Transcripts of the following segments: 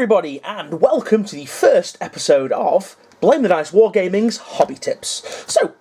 everybody, and welcome to the first episode of Blame the Dice Wargaming's Hobby Tips. So,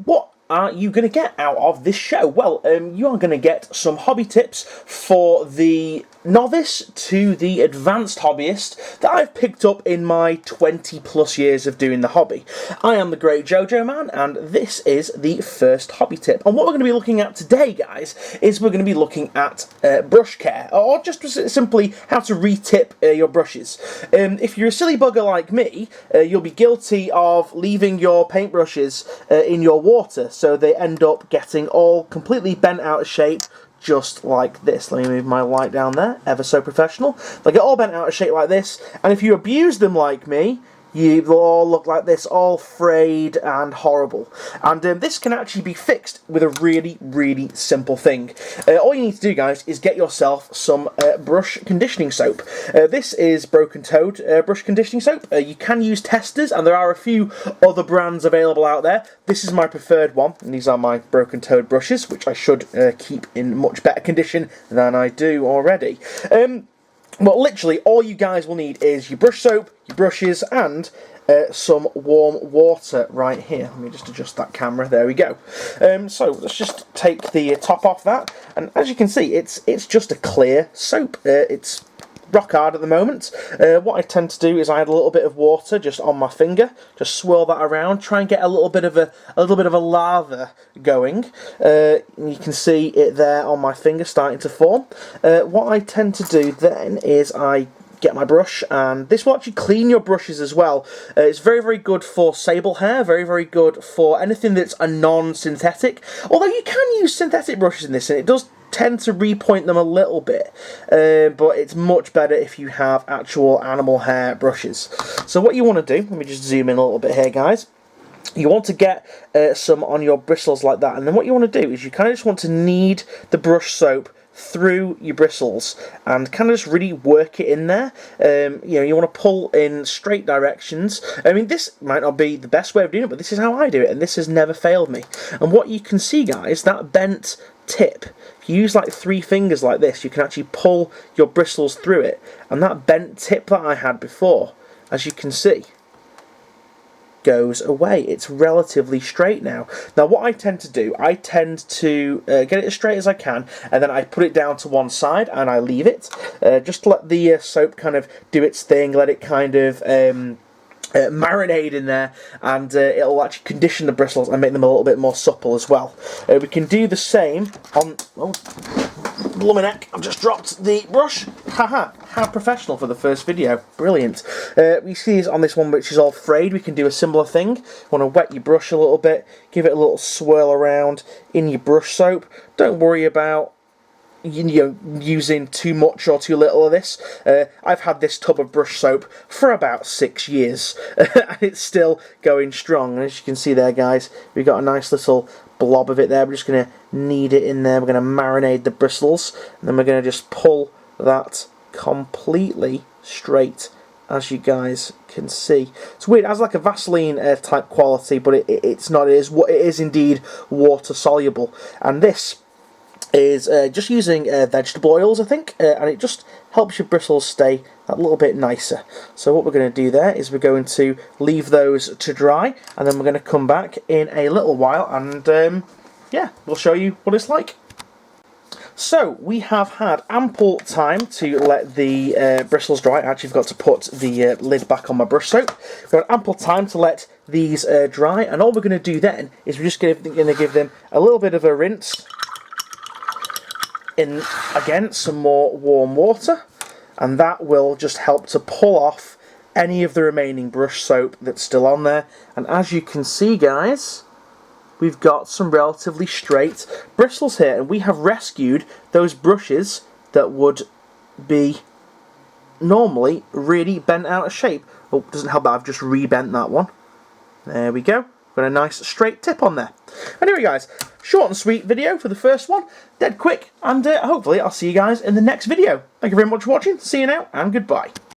what are you going to get out of this show? Well, you are going to get some hobby tips for the novice to the advanced hobbyist that I've picked up in my 20 plus years of doing the hobby. I am the GreatJoJoMan, and this is the first hobby tip. And what we're going to be looking at today, guys, is we're going to be looking at brush care, or just simply how to re-tip your brushes. If you're a silly bugger like me, you'll be guilty of leaving your paintbrushes in your water, so they end up getting all completely bent out of shape, just like this. Let me move my light down there, ever so professional. They get all bent out of shape like this, and if you abuse them like me, you will all look like this, all frayed and horrible. And this can actually be fixed with a really, really simple thing. All you need to do, guys, is get yourself some brush conditioning soap. This is brokentoad brush conditioning soap. You can use testers, and there are a few other brands available out there. This is my preferred one, and these are my brokentoad brushes, which I should keep in much better condition than I do already. Well, literally, all you guys will need is your brush soap, your brushes, and some warm water right here. Let me just adjust that camera. There we go. So let's just take the top off that, and as you can see, it's just a clear soap. It's rock hard at the moment. What I tend to do is I add a little bit of water just on my finger, just swirl that around, try and get a little bit of a lather going. You can see it there on my finger starting to form. What I tend to do then is I get my brush, and this will actually clean your brushes as well. It's very, very good for sable hair, very, very good for anything that's a non-synthetic, although you can use synthetic brushes in this, and it does tend to repoint them a little bit, but it's much better if you have actual animal hair brushes. So what you want to do, let me just zoom in a little bit here, guys. You want to get some on your bristles like that, and then what you want to do is you kind of just want to knead the brush soap through your bristles and kind of just really work it in there. You know, you want to pull in straight directions. I mean, this might not be the best way of doing it, but this is how I do it, and this has never failed me. And what you can see, guys, that bent tip, if you use like 3 fingers like this, you can actually pull your bristles through it, and that bent tip that I had before, as you can see, goes away. It's relatively straight now. Now what I tend to do, I tend to get it as straight as I can, and then I put it down to one side and I leave it, just to let the soap kind of do its thing, let it kind of marinade in there, and it'll actually condition the bristles and make them a little bit more supple as well. We can do the same on... Oh, blummin' heck, I've just dropped the brush. Haha, how professional for the first video. Brilliant. We see this on this one which is all frayed. We can do a similar thing. You want to wet your brush a little bit, give it a little swirl around in your brush soap. Don't worry about using too much or too little of this. I've had this tub of brush soap for about 6 years and it's still going strong, and as you can see there, guys, we've got a nice little blob of it there. We're just going to knead it in there, we're going to marinate the bristles, and then we're going to just pull that completely straight, as you guys can see. It's weird, it has like a Vaseline type quality, but it's not. It is indeed water soluble, and this is just using vegetable oils, I think, and it just helps your bristles stay a little bit nicer. So what we're going to do there is we're going to leave those to dry, and then we're going to come back in a little while, and yeah, we'll show you what it's like. So we have had ample time to let the bristles dry. I actually forgot to put the lid back on my brush soap. We've got ample time to let these dry, and all we're going to do then is we're just going to give them a little bit of a rinse in, again, some more warm water, and that will just help to pull off any of the remaining brush soap that's still on there. And as you can see, guys, we've got some relatively straight bristles here, and we have rescued those brushes that would be normally really bent out of shape. Oh, doesn't help that I've just rebent that one. There we go. Got a nice straight tip on there. Anyway, guys, short and sweet video for the first one, dead quick, and hopefully I'll see you guys in the next video. Thank you very much for watching, see you now, and goodbye.